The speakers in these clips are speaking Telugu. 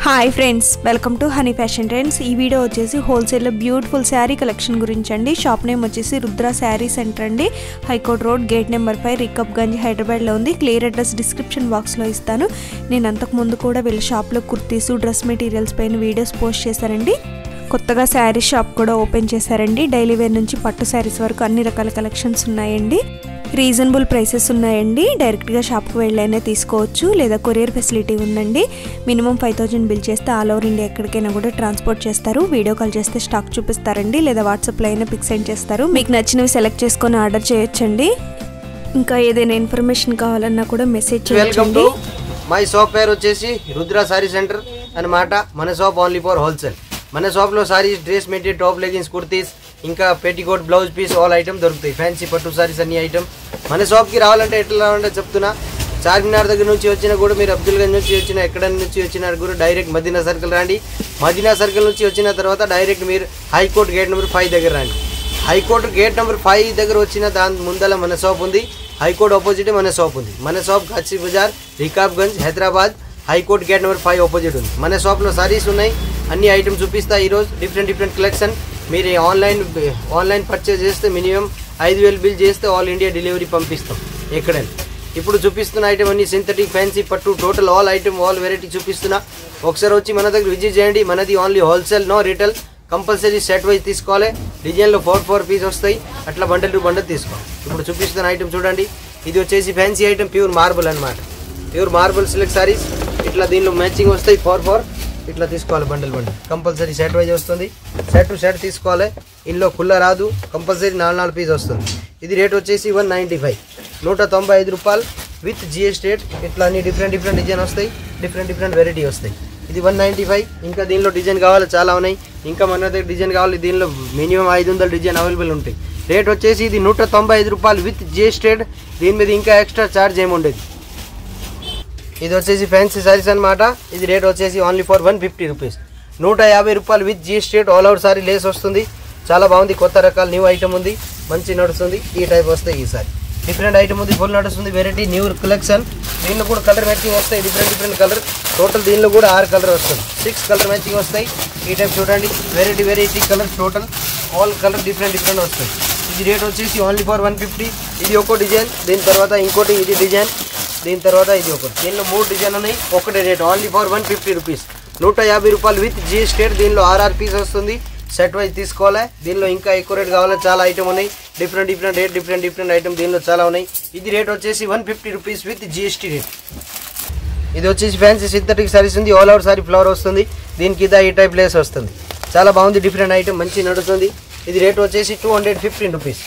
Hi friends, welcome to honey fashion trends. ఈ వీడియో వచ్చేసి హోల్సేల్లో బ్యూటిఫుల్ శారీ కలెక్షన్ గురించి అండి. షాప్ నేమ్ వచ్చేసి రుద్ర శారీ సెంటర్ అండి. High court road, gate number 5, Rikabganj, హైదరాబాద్లో ఉంది. క్లియర్ అడ్రస్ డిస్క్రిప్షన్ బాక్స్లో ఇస్తాను. నేను అంతకుముందు కూడా వీళ్ళ షాప్లో కుర్తీసు, డ్రెస్ మెటీరియల్స్ పైన వీడియోస్ పోస్ట్ చేశానండి. కొత్తగా శారీ షాప్ కూడా ఓపెన్ చేశారండి. డైలీ వేర్ నుంచి పట్టు శారీస్ వరకు అన్ని రకాల కలెక్షన్స్ ఉన్నాయండి. రీజనబుల్ ప్రైసెస్ ఉన్నాయండి. డైరెక్ట్గా షాప్కి వెళ్ళైనా తీసుకోవచ్చు, లేదా కొరియర్ ఫెసిలిటీ ఉందండి. మినిమం 5000 బిల్ చేస్తే ఆల్ ఓవర్ ఇండియా ఎక్కడికైనా కూడా ట్రాన్స్పోర్ట్ చేస్తారు. వీడియో కాల్ చేస్తే స్టాక్ చూపిస్తారండి, లేదా వాట్సాప్లో అయినా పిక్ సెండ్ చేస్తారు. మీకు నచ్చినవి సెలెక్ట్ చేసుకొని ఆర్డర్ చేయొచ్చండి. ఇంకా ఏదైనా ఇన్ఫర్మేషన్ కావాలన్నా కూడా మెసేజ్ చేయండి. మై షాప్ పేరు వచ్చేసి రుద్ర సారీ సెంటర్ అన్నమాట. మన షాప్ ఓన్లీ ఫర్ హోల్సేల్. మన షాప్లో saris, dress material, top leggings, kurtis, ఇంకా petticoat, blouse piece, all item దొరుకుతాయి. ఫ్యాన్సీ పట్టు సారీస్ అన్ని ఐటమ్. మన షాప్కి రావాలంటే ఎట్లా రావాలంటే చెప్తున్నా. చార్మినార్ దగ్గర నుంచి వచ్చినా కూడా, మీరు అబ్దుల్గంజ్ నుంచి వచ్చినా, ఎక్కడ నుంచి వచ్చినా కూడా డైరెక్ట్ మదీనా సర్కిల్ రండి. మదీనా సర్కిల్ నుంచి వచ్చిన తర్వాత డైరెక్ట్ మీరు హైకోర్ట్ గేట్ నెంబర్ 5 దగ్గర రండి. హైకోర్టు గేట్ నెంబర్ 5 దగ్గర వచ్చిన దాని ముందల మన షాప్ ఉంది. హైకోర్ట్ ఆపోజిట్ మన షాప్ ఉంది. మన shop Gachi Bazar, Rikabganj, Hyderabad. High court gate number 5 opposite ఉంది. మన షాప్లో సారీస్ ఉన్నాయి, అన్ని ఐటమ్స్ చూపిస్తా ఈరోజు. Different collection. మీరు ఆన్లైన్ పర్చేజ్ చేస్తే మినిమం 5000 బిల్ చేస్తే ఆల్ ఇండియా డెలివరీ పంపిస్తాం ఎక్కడైనా. ఇప్పుడు చూపిస్తున్న ఐటమ్ అన్ని సింథటిక్, ఫ్యాన్సీ, పట్టు, total all item, all variety చూపిస్తున్నా. ఒకసారి వచ్చి మన దగ్గర విజిట్ చేయండి. మనది only wholesale, no retail. Compulsory set wise తీసుకోవాలి. డిజైన్లో 4 పీస్ వస్తాయి. అట్లా బండల్ టు బండల్ తీసుకోవాలి. ఇప్పుడు చూపిస్తున్న ఐటమ్ చూడండి. ఇది వచ్చేసి ఫ్యాన్సీ ఐటమ్, ప్యూర్ మార్బుల్ అనమాట. Pure marble silk saris. ఇట్లా దీనిలో మ్యాచింగ్ వస్తాయి. 4 ఇట్లా తీసుకోవాలి. బండల్ కంపల్సరీ సెట్ వైజ్ వస్తుంది. సెట్ టు సెట్ తీసుకోవాలి. ఇందులో కుల్ల రాదు. కంపల్సరీ 4 పీస్ వస్తుంది. ఇది రేట్ వచ్చేసి 195, 195 రూపాయలు విత్ GST. ఇట్లా అన్ని డిఫరెంట్ డిజైన్ వస్తాయి. డిఫరెంట్ వెరైటీ వస్తాయి. ఇది 195. ఇంకా దీనిలో డిజైన్ కావాలి, చాలా ఉన్నాయి. ఇంకా మన దగ్గర డిజైన్ కావాలి. దీనిలో మినిమం 500 డిజైన్ అవైలబుల్ ఉంటాయి. రేట్ వచ్చేసి ఇది 195 రూపాయలు విత్ GST. దీని మీద ఇంకా ఎక్స్ట్రా ఛార్జ్ ఏముండేది. ఇది వచ్చేసి ఫ్యాన్సీ సారీస్ అనమాట. ఇది రేట్ వచ్చేసి ఓన్లీ ఫర్ 150 రూపీస్, 150 రూపాయలు with GST. All out sari lace వస్తుంది. చాలా బాగుంది. కొత్త రకాల న్యూ ఐటమ్ ఉంది, మంచి నడుస్తుంది. ఈ టైప్ వస్తాయి. ఈ సారీ డిఫరెంట్ ఐటమ్ ఉంది, ఫుల్ నడుస్తుంది. Variety new collection. దీనిలో కూడా కలర్ మ్యాచింగ్ వస్తాయి. Different colour. టోటల్ దీనిలో కూడా 6 కలర్ వస్తుంది. 6 కలర్ మ్యాచింగ్ వస్తాయి. ఈ టైప్ చూడండి. Variety colour. Total all colour different వస్తాయి. ఇది రేట్ వచ్చేసి ఓన్లీ ఫర్ 150. ఇది ఒక డిజైన్. దీని తర్వాత ఇంకోటి ఇది డిజైన్. దీని తర్వాత ఇది ఒకటి. దీనిలో 3 డిజైన్ ఉన్నాయి. ఒకటే రేట్ ఓన్లీ ఫర్ 150 రూపీస్, 150 రూపాయలు విత్ GST. దీనిలో 6 పీస్ వస్తుంది. సెట్ వైజ్ తీసుకోవాలి. దీనిలో ఇంకా ఎక్కువ రేట్ కావాలి. చాలా ఐటమ్ ఉన్నాయి. డిఫరెంట్ రేట్, డిఫరెంట్ ఐటమ్ దీనిలో చాలా ఉన్నాయి. ఇది రేట్ వచ్చేసి 150 రూపీస్ విత్ GST రేట్. ఇది వచ్చేసి ఫ్యాన్సీ సింథటిక్ సారీస్ ఉంది. ఆల్ అవుట్ సారీ ఫ్లవర్ వస్తుంది. దీనికి ఈ టైప్ లేస్ వస్తుంది. చాలా బాగుంది. డిఫరెంట్ ఐటమ్, మంచి నడుస్తుంది. ఇది రేట్ వచ్చేసి 215 రూపీస్,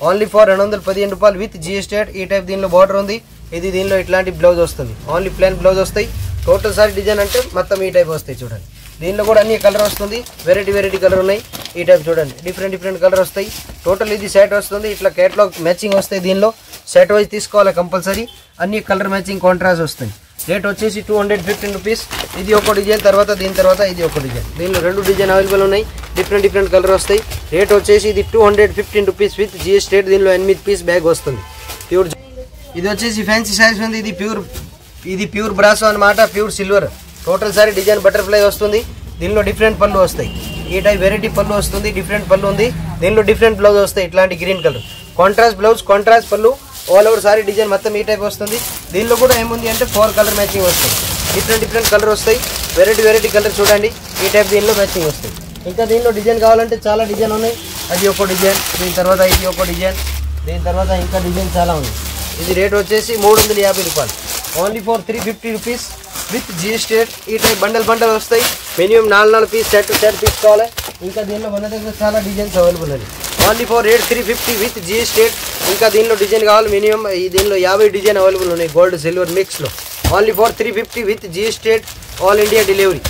ఓన్లీ ఫర్ 215 రూపాయలు విత్ GST. ఈ టైప్ దీనిలో బార్డర్ ఉంది. ఇది దీనిలో ఇట్లాంటి బ్లౌజ్ వస్తుంది. ఓన్లీ ప్లెయిన్ బ్లౌజ్ వస్తాయి. టోటల్ సారీ డిజైన్ అంటే మొత్తం ఈ టైప్ వస్తాయి. చూడండి. దీనిలో కూడా అన్ని కలర్ వస్తుంది. వెరైటీ కలర్ ఉన్నాయి. ఈ టైప్ చూడండి. డిఫరెంట్ కలర్ వస్తాయి. టోటల్ ఇది సెట్ వస్తుంది. ఇట్లా కేటలాగ్ మ్యాచింగ్ వస్తాయి. దీనిలో సెట్ వైజ్ తీసుకోవాలి కంపల్సరీ. అన్ని కలర్ మ్యాచింగ్ కాంట్రాస్ట్ వస్తాయి. రేట్ వచ్చేసి 215 రూపీస్. ఇది ఒక డిజైన్. తర్వాత దీని తర్వాత ఇది ఒక డిజైన్. దీనిలో 2 డిజైన్ అవైలబుల్ ఉన్నాయి. డిఫరెంట్ కలర్ వస్తాయి. రేట్ వచ్చేసి ఇది 215 రూపీస్ విత్ GST. దీనిలో 8 పీస్ బ్యాగ్ వస్తుంది. ప్యూర్. ఇది వచ్చేసి ఫ్యాన్సీ సారీస్ ఉంది. ఇది ప్యూర్ బ్రాసో అనమాట. Pure silver. Total sorry design butterfly వస్తుంది. దీనిలో డిఫరెంట్ పళ్ళు వస్తాయి. ఈ టైప్ వెరైటీ పళ్ళు వస్తుంది. డిఫరెంట్ పళ్ళు ఉంది. దీనిలో డిఫరెంట్ బ్లౌజ్ వస్తాయి. ఇట్లాంటి green colour contrast blouse, contrast పళ్ళు. ఆల్ ఓవర్ సారీ డిజైన్ మొత్తం ఈ టైప్ వస్తుంది. దీనిలో కూడా ఏముంది అంటే 4 కలర్ మ్యాచింగ్ వస్తాయి. డిఫరెంట్ కలర్ వస్తాయి. వెరైటీ కలర్ చూడండి. ఈ టైప్ దీనిలో మ్యాచింగ్ వస్తాయి. ఇంకా దీనిలో డిజైన్ కావాలంటే చాలా డిజైన్ ఉన్నాయి. అది ఒక డిజైన్. దీని తర్వాత ఇది ఒక డిజైన్. దీని తర్వాత ఇంకా డిజైన్ చాలా ఉంది. ఇది రేట్ వచ్చేసి 350 రూపాయలు, only for 350 rupees with GST. ఈ టైప్ బండల్ వస్తాయి. మినిమం 4 పీస్ సెట్ తీసుకోవాలి. ఇంకా దీనిలో మన దగ్గర చాలా డిజైన్స్ అవైలబుల్ అండి. Only for rate 350 with GST. ఇంకా దీనిలో డిజైన్ కావాలి. మినిమం దీనిలో 50 డిజైన్ అవైలబుల్ ఉన్నాయి. గోల్డ్ సిల్వర్ మిక్స్లో. Only for 350 with GST. All India delivery.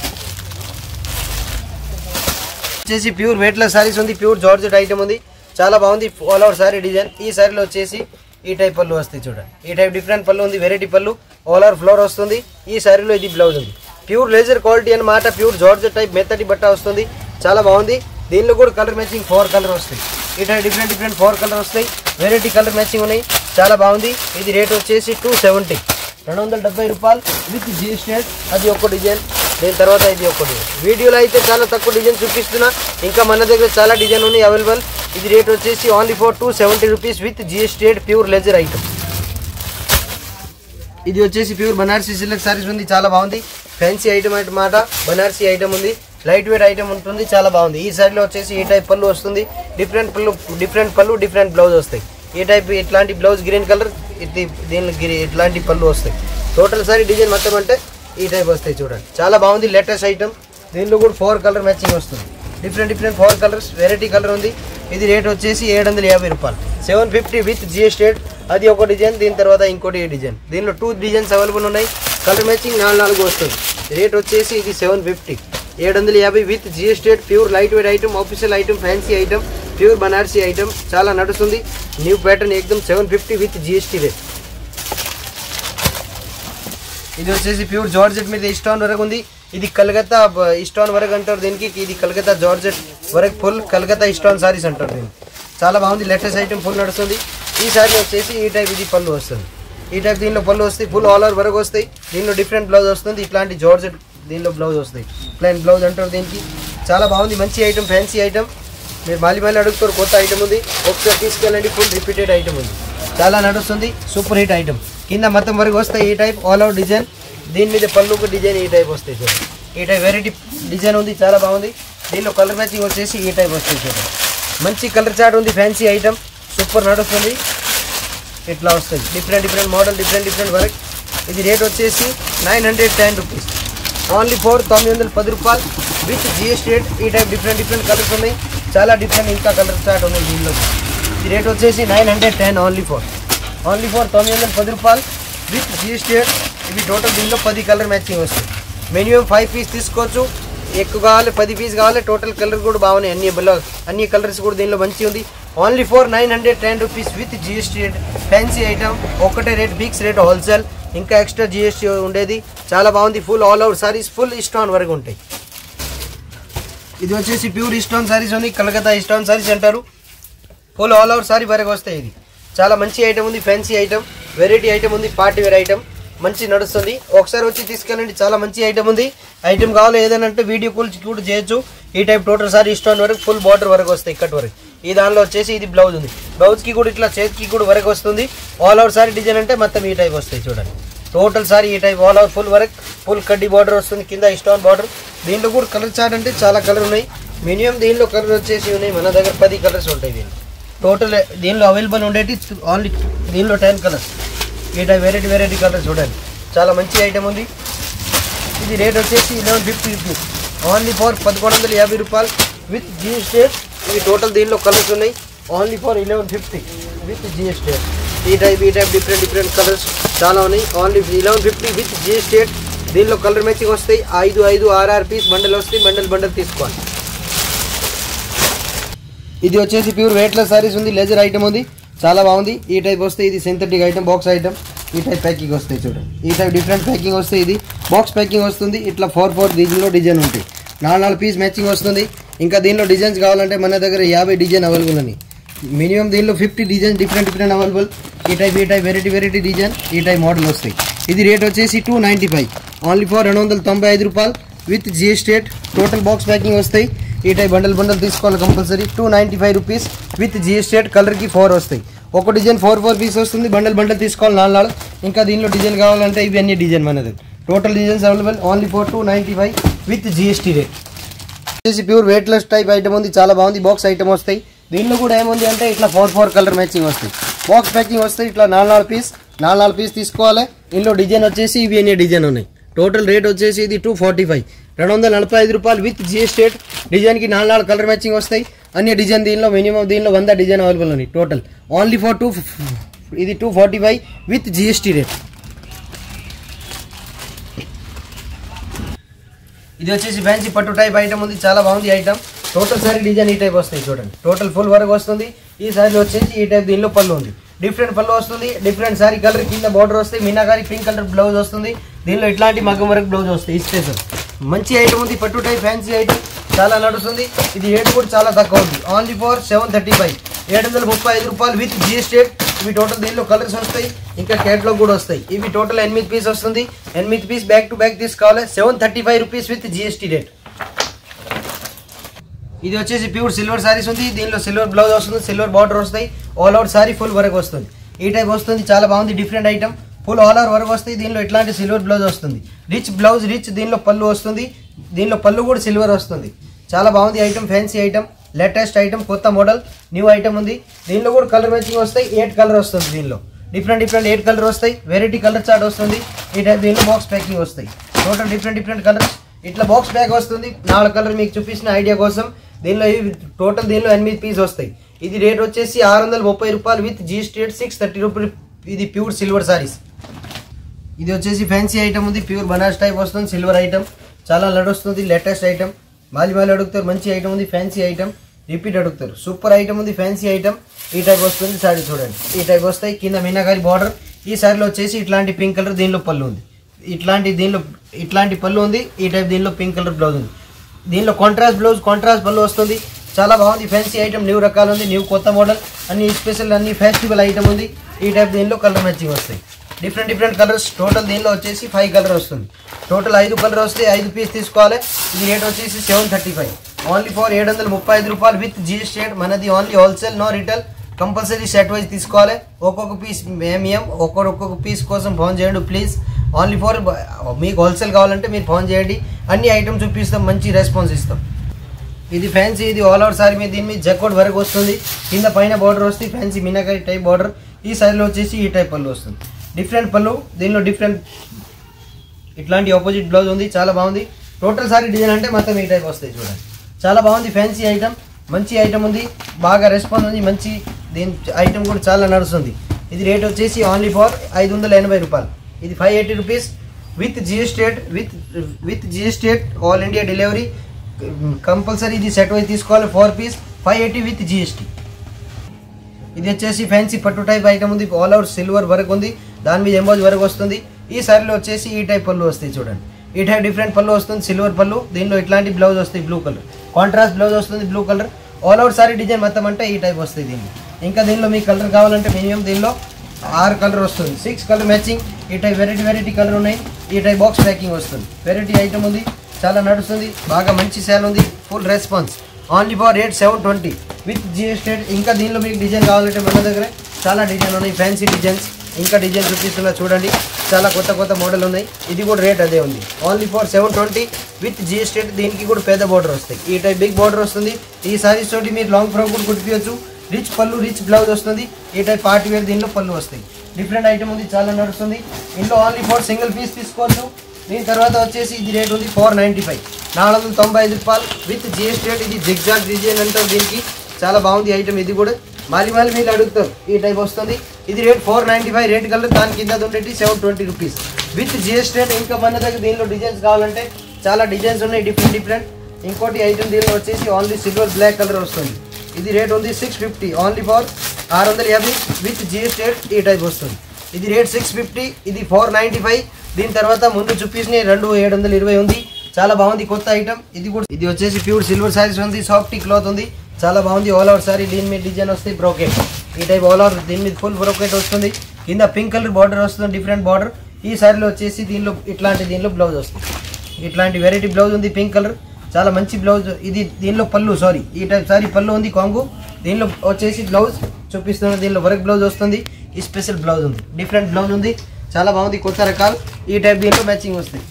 వచ్చేసి ప్యూర్ వెయిట్లెస్ సారీస్ ఉంది. ప్యూర్ జార్జెట్ ఐటమ్ ఉంది. చాలా బాగుంది. All out sari design. ఈ సారీలో వచ్చేసి ఈ టైప్ పళ్ళు వస్తాయి. చూడండి. ఈ టైప్ డిఫరెంట్ పళ్ళు ఉంది. వెరైటీ పళ్ళు. ఆల్ ఓవర్ ఫ్లోర్ వస్తుంది. ఈ సారీలో ఇది బ్లౌజ్ ఉంది. ప్యూర్ లేజర్ క్వాలిటీ అనమాట. ప్యూర్ జార్జెట్ టైప్ మెత్తటి బట్ట వస్తుంది. చాలా బాగుంది. దీనిలో కూడా కలర్ మ్యాచింగ్ 4 కలర్ వస్తాయి. ఈ టైప్ డిఫరెంట్ 4 కలర్ వస్తాయి. వెరైటీ కలర్ మ్యాచింగ్ ఉన్నాయి. చాలా బాగుంది. ఇది రేట్ వచ్చేసి 270, 270 రూపాయలు విత్ GST. అది ఒక డిజైన్. దీని తర్వాత ఇది ఒకటి వీడియోలో అయితే చాలా తక్కువ డిజైన్ చూపిస్తున్నా, ఇంకా మన దగ్గర చాలా డిజైన్ ఉన్నాయి అవైలబుల్. ఇది రేట్ వచ్చేసి only for 270 rupees with GST pure laser item. ఇది వచ్చేసి ప్యూర్ బనారసీ సిల్క్ సారీస్ ఉంది, చాలా బాగుంది. ఫ్యాన్సీ ఐటమ్ అన్నమాట, బనారసీ ఐటమ్ ఉంది, లైట్ వెయిట్ ఐటమ్ ఉంటుంది, చాలా బాగుంది. ఈ సారీలో వచ్చేసి ఈ టైప్ పళ్ళు వస్తుంది, డిఫరెంట్ పళ్ళు డిఫరెంట్ బ్లౌజ్ వస్తాయి. ఈ టైప్ ఇట్లాంటి బ్లౌజ్ గ్రీన్ కలర్, దీని ఇట్లాంటి పళ్ళు వస్తాయి. టోటల్ సారీ డిజైన్ మొత్తం అంటే ఈ టైప్ వస్తాయి చూడండి, చాలా బాగుంది. లేటెస్ట్ ఐటమ్, దీనిలో కూడా 4 కలర్ మ్యాచింగ్ వస్తుంది, డిఫరెంట్ 4 కలర్స్ వెరైటీ కలర్ ఉంది. ఇది రేట్ వచ్చేసి 750 రూపాయలు, 750 విత్ GST. అది ఒక డిజైన్, దీని తర్వాత ఇంకోటి డిజైన్. దీనిలో 2 డిజైన్స్ అవైలబుల్ ఉన్నాయి, కలర్ మ్యాచింగ్ 4 వస్తుంది. రేట్ వచ్చేసి ఇది 750, 750 with GST pure light weight item, official item, fancy item, pure Banarasi item, చాలా నడుస్తుంది. న్యూ ప్యాటర్న్ ఏకదమ్ 750 విత్ GST రేట్. ఇది వచ్చేసి ప్యూర్ జార్జెట్ మీద స్టోన్ వరకు ఉంది. ఇది కలకత్తా స్టోన్ వరకు అంటారు దీనికి. ఇది కలకత్తా జార్జెట్ వరకు ఫుల్ కలకత్తా స్టోన్ సారీస్ అంటారు దీనికి, చాలా బాగుంది. లేటెస్ట్ ఐటమ్ ఫుల్ నడుస్తుంది. ఈ సారీ వచ్చేసి ఈ టైప్ ఇది పళ్ళు వస్తుంది, ఈ టైప్ దీనిలో పళ్ళు వస్తాయి, ఫుల్ ఆల్ ఓవర్ వరకు వస్తాయి. దీనిలో డిఫరెంట్ బ్లౌజ్ వస్తుంది, ఇట్లాంటి జార్జెట్ దీనిలో బ్లౌజ్ వస్తాయి, ప్లెయిన్ బ్లౌజ్ అంటారు దీనికి. చాలా బాగుంది, మంచి ఐటమ్, ఫ్యాన్సీ ఐటమ్. మీరు మళ్ళీ అడుగుతారు, కొత్త ఐటమ్ ఉంది, ఒకసారి తీసుకెళ్ళండి. ఫుల్ రిపీటెడ్ ఐటమ్ ఉంది, చాలా నడుస్తుంది, సూపర్ హిట్ ఐటమ్. కింద మొత్తం వరకు వస్తాయి ఈ టైప్ ఆల్ అవుట్ డిజైన్, దీని మీద పళ్ళుకు డిజైన్ ఈ టైప్ వస్తాయి చూడండి. ఈ టైప్ వెరైటీ డిజైన్ ఉంది, చాలా బాగుంది. దీనిలో కలర్ మ్యాచింగ్ వచ్చేసి ఈ టైప్ వస్తాయి చూడండి, మంచి కలర్ చార్ట్ ఉంది, ఫ్యాన్సీ ఐటమ్, సూపర్ నడుస్తుంది. ఇట్లా వస్తుంది డిఫరెంట్ మోడల్, డిఫరెంట్ వర్క్. ఇది రేట్ వచ్చేసి 910 రూపీస్, ఓన్లీ ఫర్ 910 రూపాయలు విత్ GST. ఈ టైప్ డిఫరెంట్ కలర్స్ ఉన్నాయి, చాలా డిఫరెంట్ ఇంకా కలర్ చార్ట్ ఉన్నాయి దీనిలో. ఇది రేట్ వచ్చేసి 910, ఓన్లీ ఫర్ 910 రూపాయలు విత్ GST. ఇవి టోటల్ దీనిలో 10 కలర్ మ్యాచింగ్ వస్తుంది. మినిమం 5 పీస్ తీసుకోవచ్చు, ఎక్కువ కావాలి 10 పీస్ కావాలి. టోటల్ కలర్ కూడా బాగున్నాయి, అన్ని కలర్స్ కూడా దీనిలో మంచి ఉంది. Only for 910 rupees with GST. Fancy item, ఒకటే రేట్, ఫిక్స్ రేట్, హోల్సేల్, ఇంకా ఎక్స్ట్రా GST ఉండేది. చాలా బాగుంది, full all out saris, full stone వరకు ఉంటాయి. ఇది వచ్చేసి ప్యూర్ స్టోన్ సారీస్ ఉంది, కలకత్తా స్టోన్ సారీస్ అంటారు. ఫుల్ ఆల్ అవుట్ సారీ వరకు వస్తాయి. ఇది చాలా మంచి ఐటమ్ ఉంది, ఫ్యాన్సీ ఐటమ్, వెరైటీ ఐటమ్ ఉంది, పార్టీ వేర్ ఐటమ్, మంచి నడుస్తుంది. ఒకసారి వచ్చి తీసుకెళ్ళండి, చాలా మంచి ఐటమ్ ఉంది. ఐటమ్ కావాలి ఏదైనా అంటే వీడియో కాల్ కూడా చేయొచ్చు. ఈ టైప్ టోటల్ సారీ స్టోన్ వరకు ఫుల్ బార్డర్ వరకు వస్తాయి, ఇక్కడి వరకు. ఈ దానిలో వచ్చేసి ఇది బ్లౌజ్ ఉంది, బ్లౌజ్కి కూడా ఇట్లా చేతికి కూడా వరకు వస్తుంది. ఆల్ అవుట్ సారీ డిజైన్ అంటే మొత్తం ఈ టైప్ వస్తాయి చూడండి. టోటల్ సారీ ఈ type all out full work, full కడ్డీ బార్డర్ వస్తుంది, కింద స్టోన్ బార్డర్. దీంట్లో కూడా కలర్ చార్ట్ అంటే చాలా కలర్ ఉన్నాయి. మినిమం దీనిలో కలర్ వచ్చేసి ఉన్నాయి, మన దగ్గర 10 కలర్స్ ఉంటాయి దీనిలో. టోటల్ దీనిలో అవైలబుల్ ఉండేటి ఓన్లీ దీనిలో 10 కలర్స్. ఈ టైప్ వెరైటీ కలర్స్ చూడండి, చాలా మంచి ఐటమ్ ఉంది. ఇది రేట్ వచ్చేసి 1150 రూపీస్, ఓన్లీ ఫర్ 1150 రూపాయలు విత్ GST. ఇవి టోటల్ దీనిలో కలర్స్ ఉన్నాయి, ఓన్లీ ఫర్ 1150 విత్ GST. ఈ టైప్ డిఫరెంట్ కలర్స్ చాలా ఉన్నాయి, ఓన్లీ 1150 విత్ GST. దీనిలో కలర్ మ్యాచింగ్ వస్తాయి, 5 6 పీస్ బండల్ వస్తాయి, బండల్ తీసుకోవాలి. ఇది వచ్చేసి ప్యూర్ వెయిట్లెస్ సారీస్ ఉంది, లెజర్ ఐటమ్ ఉంది, చాలా బాగుంది. ఈ టైప్ వస్తాయి, ఇది సింథటిక్ ఐటమ్, బాక్స్ ఐటమ్. ఈ టైప్ ప్యాకింగ్ వస్తాయి చూడండి, ఈ టైప్ డిఫరెంట్ ప్యాకింగ్ వస్తాయి. ఇది బాక్స్ ప్యాకింగ్ వస్తుంది, ఇట్లా 4 దీనిలో డిజైన్ ఉంటాయి, 4 పీస్ మ్యాచింగ్ వస్తుంది. ఇంకా దీనిలో డిజైన్స్ కావాలంటే మన దగ్గర 50 డిజైన్ అవైలబుల్ అని. మినిమం దీనిలో 50 డిజైన్ డిఫరెంట్ అవైలబుల్. ఈ టైప్ వెరైటీ డిజైన్, ఈ టైప్ మోడల్ వస్తాయి. ఇది రేట్ వచ్చేసి 295, ఓన్లీ ఫర్ 295 రూపాయలు with GST. Total box packing వస్తాయి. ఈ టైప్ బండల్ తీసుకోవాలి కంపల్సరీ. 295 rupees with GST. కలర్కి 4 వస్తాయి, ఒక డిజైన్ 4 పీస్ వస్తుంది, బండల్ తీసుకోవాలి 4. ఇంకా దీనిలో డిజైన్ కావాలంటే ఇవి అన్ని డిజైన్ మన దగ్గర. Total designs available, only for 295 with GST rate. వచ్చేసి ప్యూర్ వెయిట్లెస్ టైప్ ఐటమ్ ఉంది, చాలా బాగుంది. బాక్స్ ఐటమ్ వస్తాయి, దీనిలో కూడా ఏముంది అంటే ఇట్లా 4 కలర్ మ్యాచింగ్ వస్తాయి, బాక్స్ ప్యాకింగ్ వస్తాయి. ఇట్లా 4 పీస్ తీసుకోవాలి. ఇందులో డిజైన్ వచ్చేసి ఇవి అన్ని డిజైన్ ఉన్నాయి. టోటల్ రేట్ వచ్చేసి ఇది 245, 245 రూపాయలు విత్ GST. డిజైన్కి 4 కలర్ మ్యాచింగ్ వస్తాయి, అన్ని డిజైన్. దీనిలో మినిమం దీనిలో 100 డిజైన్ అవైలబుల్ ఉన్నాయి. Total only for 245 with GST rate. ఇది వచ్చేసి ఫ్యాన్సీ పట్టు టైప్ ఐటమ్ ఉంది, చాలా బాగుంది ఐటమ్. టోటల్ సారీ డిజైన్ ఈ టైప్ వస్తాయి చూడండి, టోటల్ ఫుల్ వర్క్ వస్తుంది. ఈ సారీ వచ్చేసి ఈ టైప్ దీనిలో పళ్ళు ఉంది, డిఫరెంట్ పళ్ళు వస్తుంది, డిఫరెంట్ సారీ కలర్, కింద బార్డర్ వస్తాయి, మీనాకారి పింక్ కలర్ బ్లౌజ్ వస్తుంది. దీనిలో ఇట్లాంటి మగ్గం వరకు బ్లౌజ్ వస్తాయి. స్పెషల్ మంచి ఐటమ్ ఉంది, పట్టు టైప్ ఫ్యాన్సీ ఐటమ్, చాలా నడుస్తుంది. ఇది రేట్ కూడా చాలా తక్కువ ఉంది, ఓన్లీ ఫర్ 735, 735 రూపాయలు విత్ GST. ఇవి టోటల్ దీనిలో కలర్స్ వస్తాయి, ఇంకా కేటలాగ్ కూడా వస్తాయి. ఇవి టోటల్ 8 పీస్ వస్తుంది. 8 పీస్ బ్యాక్ టు బ్యాక్ తీసుకోవాలి. 735 రూపీస్ విత్ జిఎస్టీ రేట్. ఇది వచ్చేసి ప్యూర్ సిల్వర్ సారీస్ ఉంది. దీనిలో సిల్వర్ బ్లౌజ్ వస్తుంది, సిల్వర్ బార్డర్ వస్తాయి, all out sorry full work వస్తుంది. ఈ టైప్ వస్తుంది, చాలా బాగుంది, different item, full all over work వస్తాయి. దీనిలో ఇట్లాంటి సిల్వర్ బ్లౌజ్ వస్తుంది, రిచ్ బ్లౌజ్, రిచ్ దీనిలో పళ్ళు వస్తుంది. దీనిలో పళ్ళు కూడా సిల్వర్ వస్తుంది. చాలా బాగుంది item, fancy item, latest item, కొత్త మోడల్, న్యూ ఐటమ్ ఉంది. దీనిలో కూడా కలర్ మ్యాచింగ్ వస్తాయి. 8 కలర్ వస్తుంది. దీనిలో డిఫరెంట్ 8 కలర్ వస్తాయి. వెరైటీ కలర్ చార్ట్ వస్తుంది. ఈ టైప్ దీనిలో బాక్స్ ప్యాకింగ్ వస్తాయి. టోటల్ డిఫరెంట్ కలర్స్ ఇట్లా బాక్స్ ప్యాక్ వస్తుంది. 4 కలర్ మీకు చూపించిన ఐడియా కోసం. దీనిలో టోటల్ దీనిలో 8 పీస్ వస్తాయి. ఇది రేట్ వచ్చేసి 630 రూపాయలు విత్ జిఎస్టీ రేట్ 630 రూపీలు. ఇది ప్యూర్ సిల్వర్ సారీస్. ఇది వచ్చేసి ఫ్యాన్సీ ఐటమ్ ఉంది, ప్యూర్ బనారస్ టైప్ వస్తుంది, సిల్వర్ ఐటమ్, చాలా నడుస్తుంది, లేటెస్ట్ ఐటమ్. మాలి అడుగుతారు, మంచి ఐటమ్ ఉంది, ఫ్యాన్సీ ఐటమ్, రిపీట్ అడుగుతారు, సూపర్ ఐటమ్ ఉంది, ఫ్యాన్సీ ఐటమ్. ఈ టైప్ వస్తుంది సారీ, చూడండి ఈ టైప్ వస్తాయి. కింద మీనాకారి బార్డర్. ఈ సారీలో వచ్చేసి ఇట్లాంటి పింక్ కలర్, దీనిలో పళ్ళు ఉంది, ఇట్లాంటి పళ్ళు ఉంది. ఈ టైప్ దీనిలో పింక్ కలర్ బ్లౌజ్ ఉంది. దీనిలో కాంట్రాస్ట్ బ్లౌజ్, కాంట్రాస్ట్ పళ్ళు వస్తుంది. చాలా బాగుంది, ఫ్యాన్సీ ఐటమ్, న్యూ రకాలు ఉంది, న్యూ కొత్త మోడల్, అన్ని స్పెషల్, అన్ని ఫెస్టివల్ ఐటమ్ ఉంది. ఈ టైప్ దీనిలో కలర్ మ్యాచింగ్ వస్తాయి. Different colours. టోటల్ దీనిలో వచ్చేసి 5 కలర్ వస్తుంది. టోటల్ 5 కలర్ వస్తే 5 పీస్ తీసుకోవాలి. ఇది రేట్ వచ్చేసి 735 ఓన్లీ ఫర్ 735 రూపాయలు విత్ జిఎస్టీ రేట్. మనది only wholesale, no retail. Compulsory set wise తీసుకోవాలి. ఒక్కొక్క పీస్ ఒక్కొక్క పీస్ కోసం ఫోన్ చేయండి ప్లీజ్. ఓన్లీ ఫర్ మీకు హోల్సేల్ కావాలంటే మీరు ఫోన్ చేయండి. అన్ని ఐటమ్స్ చూపిస్తాం, మంచి రెస్పాన్స్ ఇస్తాం. ఇది ఫ్యాన్సీ, ఇది ఆల్ ఓవర్ సారీ మీద, దీని మీద జక్కోట్ వరకు వస్తుంది. కింద పైన బార్డర్ వస్తుంది, ఫ్యాన్సీ మీనాకారి టైప్ బార్డర్. ఈ సారీలో వచ్చేసి ఈ టైప్ పళ్ళు వస్తుంది, డిఫరెంట్ పళ్ళు. దీనిలో డిఫరెంట్ ఇట్లాంటి ఆపోజిట్ బ్లౌజ్ ఉంది, చాలా బాగుంది. టోటల్ సారీ డిజైన్ అంటే మొత్తం ఈ టైప్ వస్తాయి, చూడండి చాలా బాగుంది. ఫ్యాన్సీ ఐటమ్, మంచి ఐటమ్ ఉంది, బాగా రెస్పాన్స్ ఉంది, మంచి. దీని ఐటమ్ కూడా చాలా నడుస్తుంది. ఇది రేట్ వచ్చేసి ఓన్లీ ఫర్ 580 రూపాయలు. ఇది 580 rupees with GST rate. With GST rate, all India delivery. Compulsory ఇది సెట్ వైజ్ తీసుకోవాలి. 4 పీస్ 580 విత్ జిఎస్టీ. ఇది వచ్చేసి ఫ్యాన్సీ పట్టు టైప్ ఐటమ్ ఉంది, ఆల్ అవుట్ సిల్వర్ వర్క్ ఉంది, దాని మీద ఎంబోజ్ వర్క్ వస్తుంది. ఈ సారీలో వచ్చేసి ఈ టైప్ పళ్ళు వస్తాయి, చూడండి ఈ టైప్ డిఫరెంట్ పళ్ళు వస్తుంది, సిల్వర్ పళ్ళు. దీనిలో ఇట్లాంటి బ్లౌజ్ వస్తాయి, బ్లూ కలర్ కాంట్రాస్ట్ బ్లౌజ్ వస్తుంది, blue colour. All out sari design మొత్తం అంటే ఈ టైప్ వస్తాయి. దీనిలో ఇంకా దీనిలో మీకు కలర్ కావాలంటే మినిమం దీనిలో 6 కలర్ వస్తుంది, 6 కలర్ మ్యాచింగ్. ఈ టైప్ వెరైటీ కలర్ ఉన్నాయి. ఈ టైప్ బాక్స్ ప్యాకింగ్ వస్తుంది, వెరైటీ ఐటమ్ ఉంది, చాలా నడుస్తుంది, బాగా మంచి సేల్ ఉంది, full response. Only for rate 720 with GST. ఇంకా దీనిలో మీకు డిజైన్ కావాలంటే మన దగ్గర చాలా డిజైన్ ఉన్నాయి, ఫ్యాన్సీ డిజైన్స్. ఇంకా డిజైన్ చూపిస్తున్నా చూడండి, చాలా కొత్త మోడల్ ఉన్నాయి. ఇది కూడా రేట్ అదే ఉంది, ఓన్లీ ఫర్ 720 విత్ జిఎస్టీ. దీనికి కూడా పెద్ద బార్డర్ వస్తాయి, ఈ టైప్ బిగ్ బార్డర్ వస్తుంది. ఈ సారీస్ తోటి మీరు లాంగ్ ఫ్రాక్ కూడా కుట్టియచ్చు. రిచ్ పళ్ళు, రిచ్ బ్లౌజ్ వస్తుంది. ఈ టైప్ పార్టీ వేర్ దీనిలో పళ్ళు వస్తాయి. డిఫరెంట్ ఐటమ్ ఉంది, చాలా నడుస్తుంది. ఇంట్లో ఓన్లీ ఫర్ సింగిల్ పీస్ తీసుకోవచ్చు. దీని తర్వాత వచ్చేసి ఇది రేట్ ఉంది 495 495 రూపాయలు విత్ జిఎస్టీ రేట్. ఇది జిగ్జాగ్ డిజైన్ అంటారు దీనికి, చాలా బాగుంది ఐటమ్. ఇది కూడా మళ్ళీ మీరు అడుగుతారు, ఈ టైప్ వస్తుంది. ఇది రేట్ 495 రేట్ కలర్. దాని కింద ఉండేది 720 రూపీస్ విత్ జిఎస్టీ రేట్. ఇంకా మన దగ్గర దీనిలో డిజైన్స్ కావాలంటే చాలా డిజైన్స్ ఉన్నాయి, డిఫరెంట్. ఇంకోటి ఐటమ్ దీనిలో వచ్చేసి ఓన్లీ సిల్వర్ బ్లాక్ కలర్ వస్తుంది. ఇది రేట్ ఉంది 650 only for 650 with GST rate. ఈ టైప్ వస్తుంది. ఇది రేట్ 650, ఇది 495. దీని తర్వాత ముందు చూపించిన 720 ఉంది, చాలా బాగుంది, కొత్త ఐటమ్. ఇది వచ్చేసి ప్యూర్ సిల్వర్ సారీస్ ఉంది, సాఫ్ట్ క్లాత్ ఉంది, చాలా బాగుంది. ఆల్ ఓవర్ సారీ దీని మీద డిజైన్ వస్తాయి, బ్రోకెట్. ఈ టైప్ ఆల్ ఓవర్ దీని మీద ఫుల్ బ్రోకెట్ వస్తుంది. కింద పింక్ కలర్ బార్డర్ వస్తుంది, డిఫరెంట్ బార్డర్. ఈ సారీలో వచ్చేసి దీనిలో బ్లౌజ్ వస్తుంది, ఇట్లాంటి వెరైటీ బ్లౌజ్ ఉంది, పింక్ కలర్, చాలా మంచి బ్లౌజ్. ఇది దీనిలో పళ్ళు, సారీ ఈ టైప్ సారీ పళ్ళు ఉంది, కాంగు. దీనిలో వచ్చేసి బ్లౌజ్ చూపిస్తున్నారు, దీనిలో వర్క్ బ్లౌజ్ వస్తుంది, ఈ స్పెషల్ బ్లౌజ్ ఉంది, డిఫరెంట్ బ్లౌజ్ ఉంది, చాలా బాగుంది, కొత్త రకాలు. ఈ టైప్ దీంట్లో మ్యాచింగ్ వస్తాయి,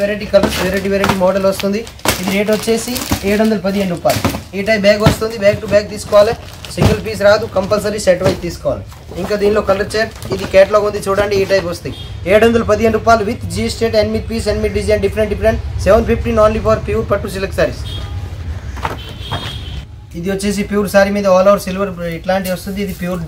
వెరైటీ కలర్స్, వెరైటీ మోడల్ వస్తుంది. ఇది రేట్ వచ్చేసి 715 రూపాయలు. ఈ టైప్ బ్యాగ్ వస్తుంది, బ్యాగ్ టు బ్యాగ్ తీసుకోవాలి, సింగిల్ పీస్ రాదు, కంపల్సరీ సెట్ వైజ్ తీసుకోవాలి. ఇంకా దీనిలో కలర్ చార్ట్, ఇది కేటలాగ్ ఉంది చూడండి, ఈ టైప్ వస్తాయి. 715 రూపాయలు with GST. 8 piece, 8 design, different 715 only for pure పట్టు సిల్క్ సారీస్. ఇది వచ్చేసి ప్యూర్ సారీ మీద ఆల్ ఓవర్ సిల్వర్ ఇట్లాంటి వస్తుంది. ఇది ప్యూర్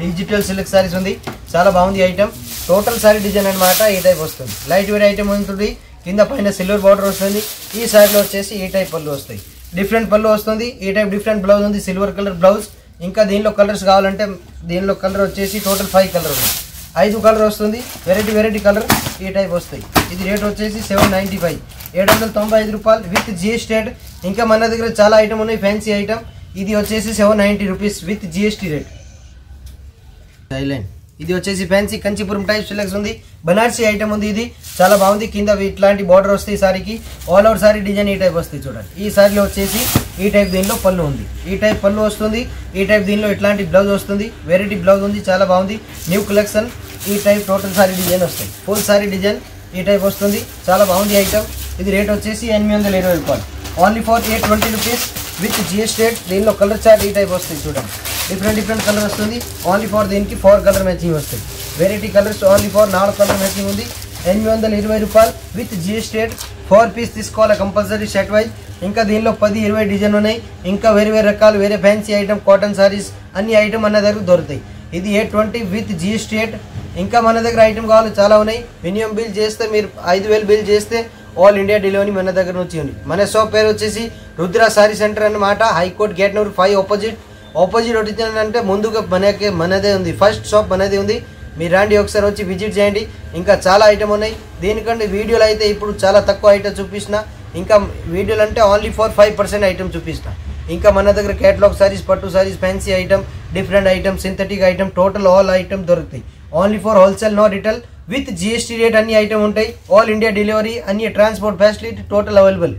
డిజిటల్ సిల్క్ సారీస్ ఉంది, చాలా బాగుంది ఐటమ్. టోటల్ సారీ డిజైన్ అనమాట, ఈ టైప్ వస్తుంది. లైట్ వెయిట్ ఐటమ్ ఉంటుంది, కింద పైన సిల్వర్ బార్డర్ వస్తుంది. ఈ సారీలో వచ్చేసి ఈ టైప్ పళ్ళు వస్తాయి, డిఫరెంట్ పళ్ళు వస్తుంది. ఈ టైప్ డిఫరెంట్ బ్లౌజ్ ఉంది, సిల్వర్ కలర్ బ్లౌజ్. ఇంకా దీనిలో కలర్స్ కావాలంటే దీనిలో కలర్ వచ్చేసి టోటల్ 5 కలర్ ఉంది, 5 కలర్ వస్తుంది, వెరైటీ కలర్. ఈ టైప్ వస్తాయి. ఇది రేట్ వచ్చేసి 795 795 రూపాయలు విత్ జిఎస్టీ రేట్. ఇంకా మన దగ్గర చాలా ఐటమ్ ఉన్నాయి, ఫ్యాన్సీ ఐటమ్. ఇది వచ్చేసి 790 rupees with GST rate. Eye line ఇది వచ్చేసి ఫ్యాన్సీ కంచిపురం టైప్ సిలెక్స్ ఉంది, బనార్సీ ఐటమ్ ఉంది. ఇది చాలా బాగుంది. కింద ఇట్లాంటి బార్డర్ వస్తాయి సారీకి. ఆల్ ఓవర్ సారీ డిజైన్ ఈ టైప్ వస్తాయి చూడండి. ఈ సారీలో వచ్చేసి ఈ టైప్ దీనిలో పళ్ళు ఉంది, ఈ టైప్ పళ్ళు వస్తుంది. ఈ టైప్ దీనిలో ఇట్లాంటి బ్లౌజ్ వస్తుంది, వెరైటీ బ్లౌజ్ ఉంది, చాలా బాగుంది. New collection. ఈ టైప్ టోటల్ సారీ డిజైన్ వస్తాయి, ఫుల్ సారీ డిజైన్ ఈ టైప్ వస్తుంది, చాలా బాగుంది ఐటమ్. ఇది రేట్ వచ్చేసి 820 రూపాయలు, only for 820 rupees with GST. దీనిలో కలర్ చార్ట్ ఈ టైప్ వస్తాయి చూడండి. డిఫరెంట్ కలర్ వస్తుంది. ఓన్లీ ఫర్ దీనికి 4 కలర్ మ్యాచింగ్ వస్తాయి. Variety colours only for 4 colour matching ఉంది. 820 రూపాయలు విత్ జిఎస్టీ. 4 పీస్ తీసుకోవాలి కంపల్సరీ సెట్ వైజ్. ఇంకా దీనిలో 10-20 డిజైన్ ఉన్నాయి. ఇంకా వేరే రకాలు వేరే ఫ్యాన్సీ ఐటమ్ కాటన్ సారీస్ అన్ని ఐటమ్ మన దగ్గర దొరుకుతాయి. ఇది 820 విత్ జిఎస్టీ. ఇంకా మన దగ్గర ఐటమ్ కావాలి చాలా ఉన్నాయి. మినిమం బిల్ చేస్తే మీరు 5000 బిల్ చేస్తే ఆల్ ఇండియా డెలివరీ మన దగ్గర నుంచి ఉంది. మన షాప్ పేరు వచ్చేసి రుద్ర సారీ సెంటర్ అన్నమాట. హైకోర్ట్ గేట్ నెంబర్ 5 ఆపోజిట్ వచ్చిందంటే ముందుగా మనదే ఉంది, ఫస్ట్ షాప్ మనదే ఉంది. మీరు రండి ఒకసారి వచ్చి విజిట్ చేయండి. ఇంకా చాలా ఐటమ్ ఉన్నాయి. దీనికంటే వీడియోలు అయితే ఇప్పుడు చాలా తక్కువ ఐటమ్ చూపిస్తున్నా. ఇంకా వీడియోలు అంటే ఓన్లీ ఫర్ 5% ఐటమ్ చూపిస్తున్నా. ఇంకా మన దగ్గర కేటలాగ్ సారీస్, పట్టు saris, fancy item, different item, synthetic item, total all item దొరుకుతాయి. Only for wholesale, no retail. With GST rate అన్ని ఐటమ్ ఉంటాయి. ఆల్ ఇండియా డెలివరీ, అన్ని ట్రాన్స్పోర్ట్ ఫెసిలిటీ టోటల్ అవైలబుల్.